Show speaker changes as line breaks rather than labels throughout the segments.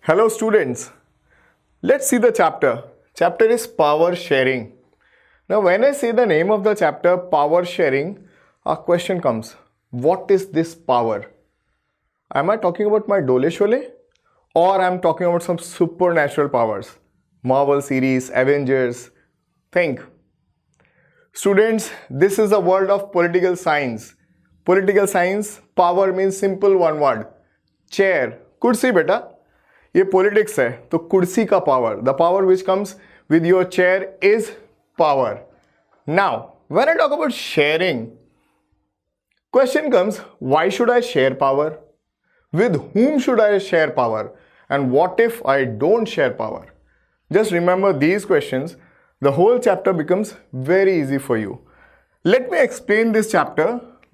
Hello students, let's see the chapter. Chapter is power sharing. Now when I say the name of the chapter power sharing, a question comes. What is this power? Am I talking about my Dole Shole? Or I'm talking about some supernatural powers? Marvel series, Avengers. Think. Students, this is a world of political science. Political science, power means simple one word. Chair. Kursi beta. ये politics है तो कुर्सी का power the power which comes with your chair is power now when I talk about sharing question comes why should I share power with whom should I share power and what if I don't share power? Just remember these questions. The whole chapter becomes very easy for you. Let me explain this chapter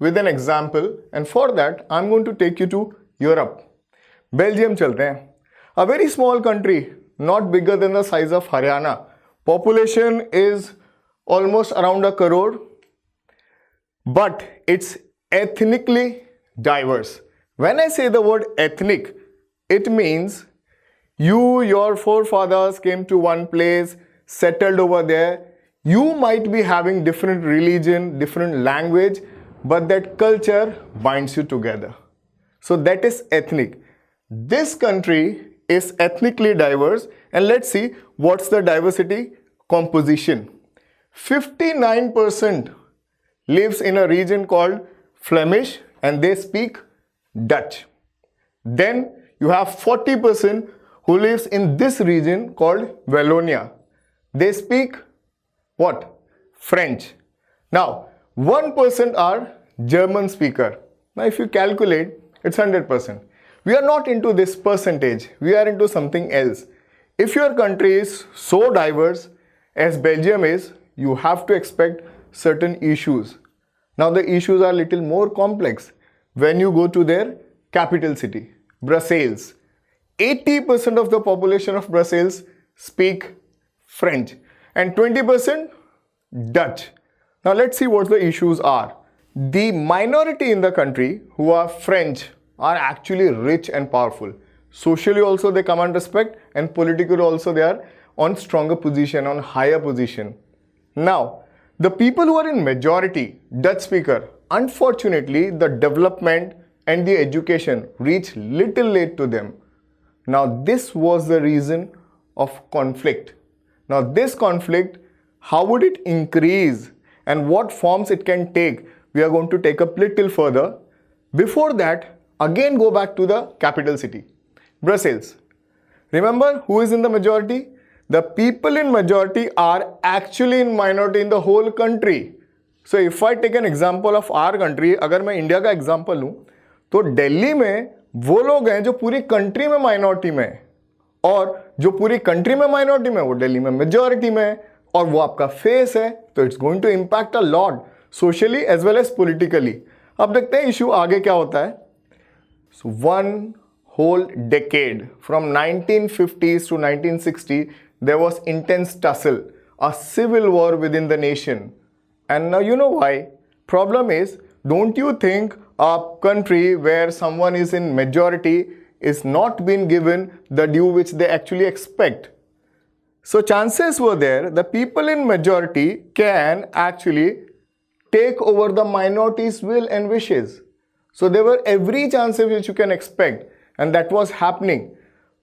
with an example and for that I'm going to take you to Europe. Belgium चलते हैं. A very small country, not bigger than the size of Haryana. Population is almost around 1 crore, but it's ethnically diverse. When I say the word ethnic, it means your forefathers came to one place, settled over there. You might be having different religion, different language, but that culture binds you together. So that is ethnic. This country is ethnically diverse and let's see what's the diversity composition. 59% lives in a region called Flemish and they speak Dutch. Then you have 40% who lives in this region called Wallonia. They speak what? French. Now 1% are German speaker. Now if you calculate, it's 100%. We are not into this percentage. We are into something else. If your country is so diverse as Belgium is, you have to expect certain issues. Now the issues are little more complex. When you go to their capital city, Brussels, 80% of the population of Brussels speak French and 20% Dutch. Now let's see what the issues are. The minority in the country who are French are actually rich and powerful. Socially also they command respect and politically also they are on stronger position, on higher position. Now, the people who are in majority, Dutch speaker, unfortunately the development and the education reach little late to them. Now this was the reason of conflict. Now this conflict, how would it increase and what forms it can take, we are going to take up little further. Before that, again go back to the capital city, Brussels. Remember who is in the majority? The people in majority are actually in minority in the whole country. So if I take an example of our country, अगर मैं India का example लूँ, तो दिल्ली में वो लोग हैं जो पूरी कंट्री में माइनॉरिटी में है और जो पूरी कंट्री में माइनॉरिटी में वो दिल्ली में मेजॉरिटी में है और वो आपका फेस है तो it's going to impact a lot socially as well as politically. अब देखते हैं इशू आगे क्या होता है. So one whole decade from 1950s to 1960 there was intense tussle, a civil war within the nation. And now you know why. Problem is, don't you think a country where someone is in majority is not being given the due which they actually expect? So chances were there the people in majority can actually take over the minority's will and wishes. So there were every chances which you can expect and that was happening.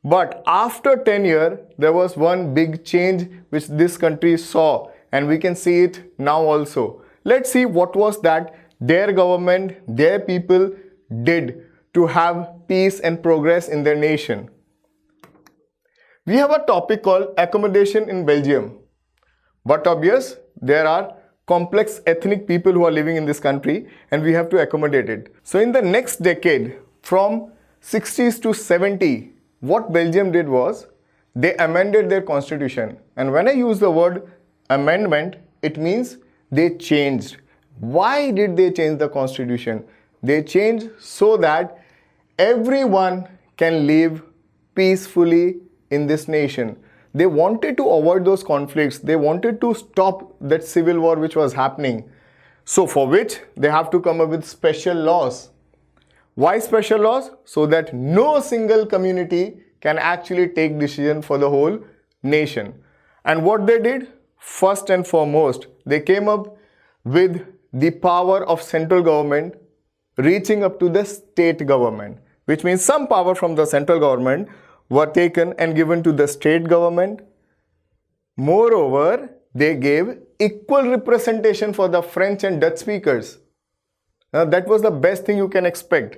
But after 10 years, there was one big change which this country saw and we can see it now also. Let's see what was that their government, their people did to have peace and progress in their nation. We have a topic called accommodation in Belgium. But obvious, there are complex ethnic people who are living in this country and we have to accommodate it. So in the next decade, from 60s to 70, what Belgium did was they amended their constitution. And when I use the word amendment, it means they changed. Why did they change the constitution? They changed so that everyone can live peacefully in this nation. They wanted to avoid those conflicts. They wanted to stop that civil war which was happening. So for which they have to come up with special laws. Why special laws? So that no single community can actually take decision for the whole nation. And what they did, first and foremost, they came up with the power of central government reaching up to the state government, which means some power from the central government were taken and given to the state government. Moreover, they gave equal representation for the French and Dutch speakers. Now, that was the best thing you can expect.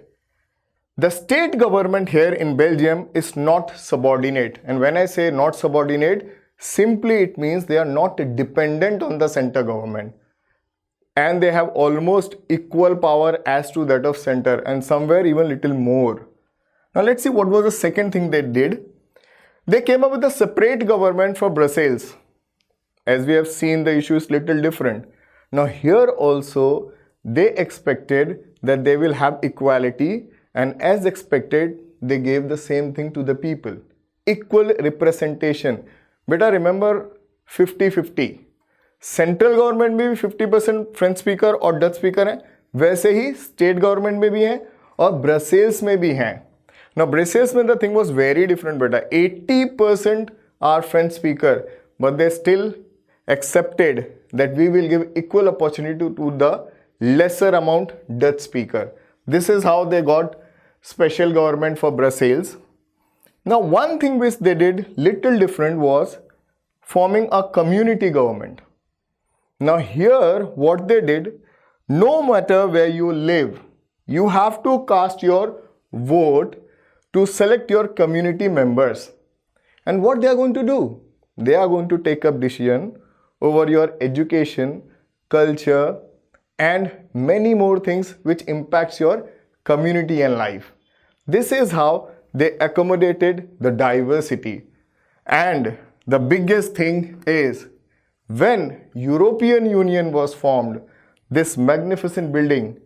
The state government here in Belgium is not subordinate. And when I say not subordinate, simply it means they are not dependent on the center government. And they have almost equal power as to that of center, and somewhere even little more. Now let's see what was the second thing they did. They came up with a separate government for Brussels. As we have seen, the issue is little different. Now here also they expected that they will have equality, and as expected they gave the same thing to the people. Equal representation. Beta remember 50-50. Central government में भी 50% French speaker और Dutch speaker हैं, वैसे ही state government में भी हैं और Brussels में भी हैं. नाउ ब्रसेल्स में the thing was very different बेटा. 80% are French speaker, but they still accepted that we will give equal opportunity to the lesser amount Dutch speaker. This is how they got special government for Brussels. Now one thing which they did little different was forming a community government. Now here what they did, no matter where you live, you have to cast your vote to select your community members. And what they are going to do? They are going to take up decision over your education, culture, and many more things which impacts your community and life. This is how they accommodated the diversity. And the biggest thing is, when European Union was formed, this magnificent building,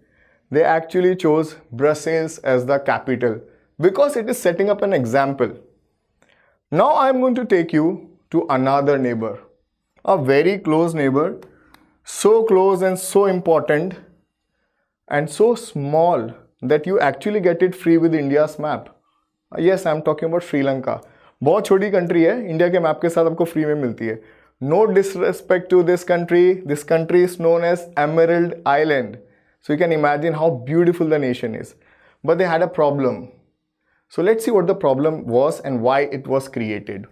they actually chose Brussels as the capital because it is setting up an example. Now I am going to take you to another neighbor. A very close neighbor, so close and so important and so small that you actually get it free with India's map. Yes, I am talking about Sri Lanka. बहुत छोटी country है, India के map के साथ आपको free में मिलती है. No disrespect to this country is known as Emerald Island. So you can imagine how beautiful the nation is. But they had a problem. So let's see what the problem was and why it was created.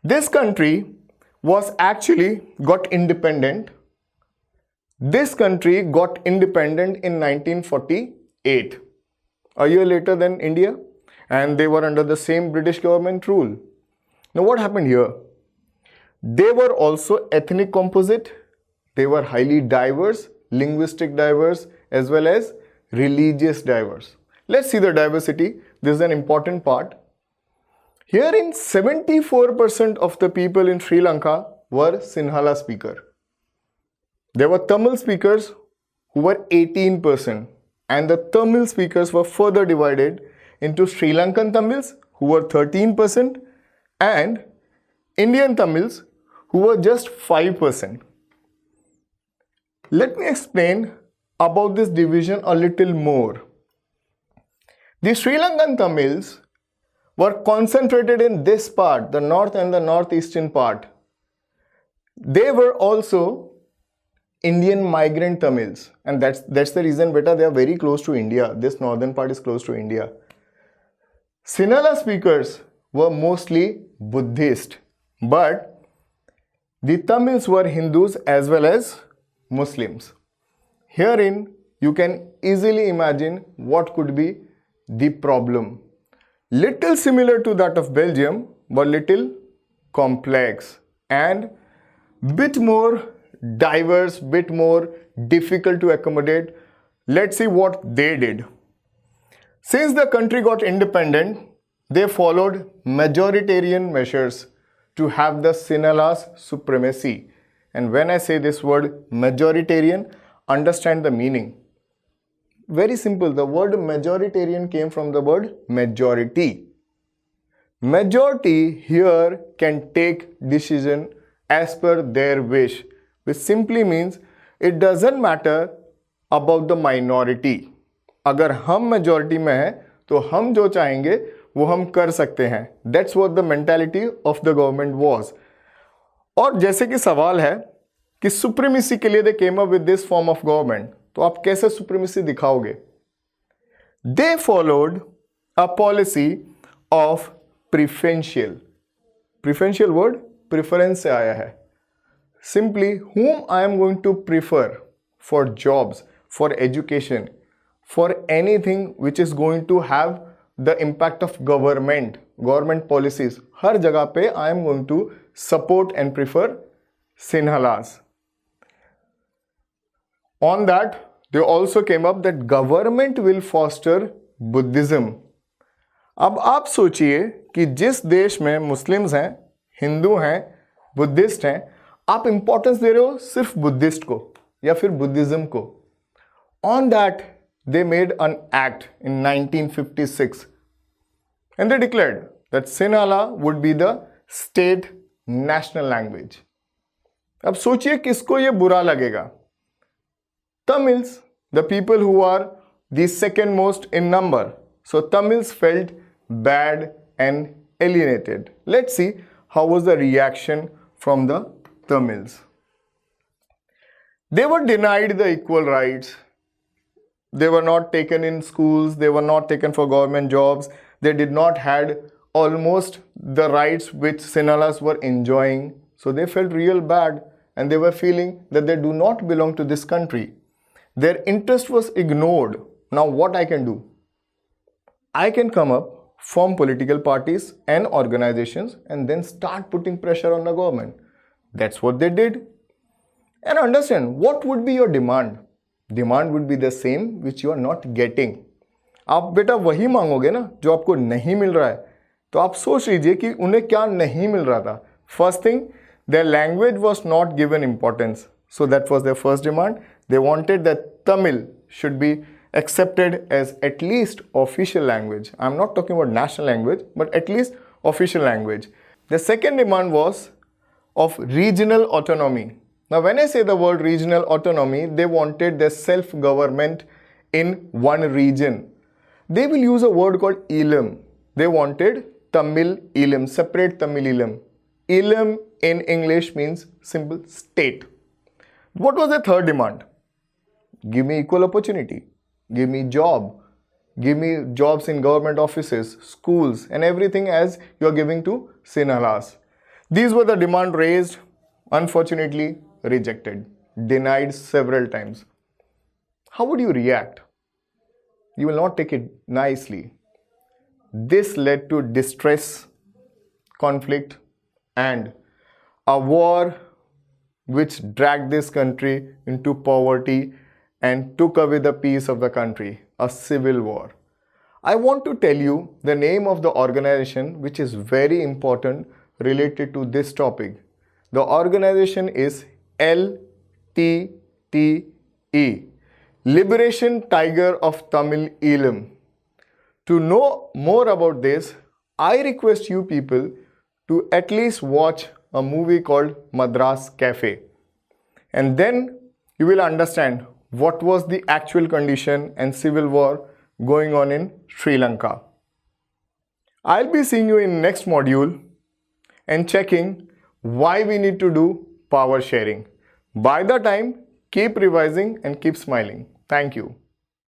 This country was actually got independent. This country got independent in 1948, a year later than India, and they were under the same British government rule. Now what happened here? They were also ethnic composite, they were highly diverse, linguistic diverse, as well as religious diverse. Let's see the diversity. This is an important part. Here in 74% of the people in Sri Lanka were Sinhala speaker. There were Tamil speakers who were 18%, and the Tamil speakers were further divided into Sri Lankan Tamils who were 13% and Indian Tamils who were just 5%. Let me explain about this division a little more. The Sri Lankan Tamils were concentrated in this part, the north and the northeastern part. They were also Indian migrant Tamils, and that's the reason beta they are very close to India. This northern part is close to India. Sinhala speakers were mostly Buddhist, but the Tamils were Hindus as well as Muslims. Herein you can easily imagine what could be the problem. Little similar to that of Belgium, but little complex and bit more diverse, bit more difficult to accommodate. Let's see what they did. Since the country got independent, they followed majoritarian measures to have the Sinhala's supremacy. And when I say this word majoritarian, understand the meaning. Very simple, the word majoritarian came from the word majority. Majority here can take decision as per their wish, which simply means it doesn't matter about the minority. अगर हम majority में हैं तो हम जो चाहेंगे वो हम कर सकते हैं. That's what the mentality of the government was. और जैसे कि सवाल है कि सुप्रीमेसी के लिए they came up with this form of government, तो आप कैसे सुप्रीमेसी दिखाओगे? They followed a policy of preferential. Preferential word preference से आया है. Simply whom I am going to prefer for jobs, for education, for anything which is going to have the impact of government policies, हर जगह पे I am going to support and prefer Sinhalas. On that, they also came up that government will foster Buddhism. अब आप सोचिए कि जिस देश में Muslims हैं, हिंदू हैं, बुद्धिस्ट हैं, आप इंपॉर्टेंस दे रहे हो सिर्फ बुद्धिस्ट को या फिर बुद्धिज्म को. On that, they made an act in 1956 and they declared that Sinhala would be the state national language. अब सोचिए किसको ये बुरा लगेगा? Tamils, the people who are the second most in number. So Tamils felt bad and alienated. Let's see how was the reaction from the Tamils. They were denied the equal rights. They were not taken in schools. They were not taken for government jobs. They did not had almost the rights which Sinhalas were enjoying. So they felt real bad and they were feeling that they do not belong to this country. Their interest was ignored. Now what I can do? I can come up, form political parties and organizations and then start putting pressure on the government. That's what they did. And understand, what would be your demand? Demand would be the same which you are not getting. आप बेटा वही मांगोगे ना जो आपको नहीं मिल रहा है. तो आप सोच लीजिए कि उन्हें क्या नहीं मिल रहा था. First thing, their language was not given importance. So that was their first demand. They wanted that Tamil should be accepted as at least official language. I'm not talking about national language, but at least official language. The second demand was of regional autonomy. Now when I say the word regional autonomy, they wanted their self-government in one region. They will use a word called Elam. They wanted Tamil Elam, separate Tamil Elam. Elam in English means simple state. What was the third demand? Give me equal opportunity. Give me job. Give me jobs in government offices, schools and everything as you are giving to Sinhalas. These were the demand raised, unfortunately rejected, denied several times. How would you react? You will not take it nicely. This led to distress, conflict and a war which dragged this country into poverty and took away the peace of the country, a civil war. I want to tell you the name of the organization which is very important related to this topic. The organization is LTTE, Liberation Tiger of Tamil Elam. To know more about this, I request you people to at least watch a movie called Madras Cafe. And then you will understand what was the actual condition and civil war going on in Sri Lanka. I'll be seeing you in next module and checking why we need to do power sharing. By the time, keep revising and keep smiling. Thank you.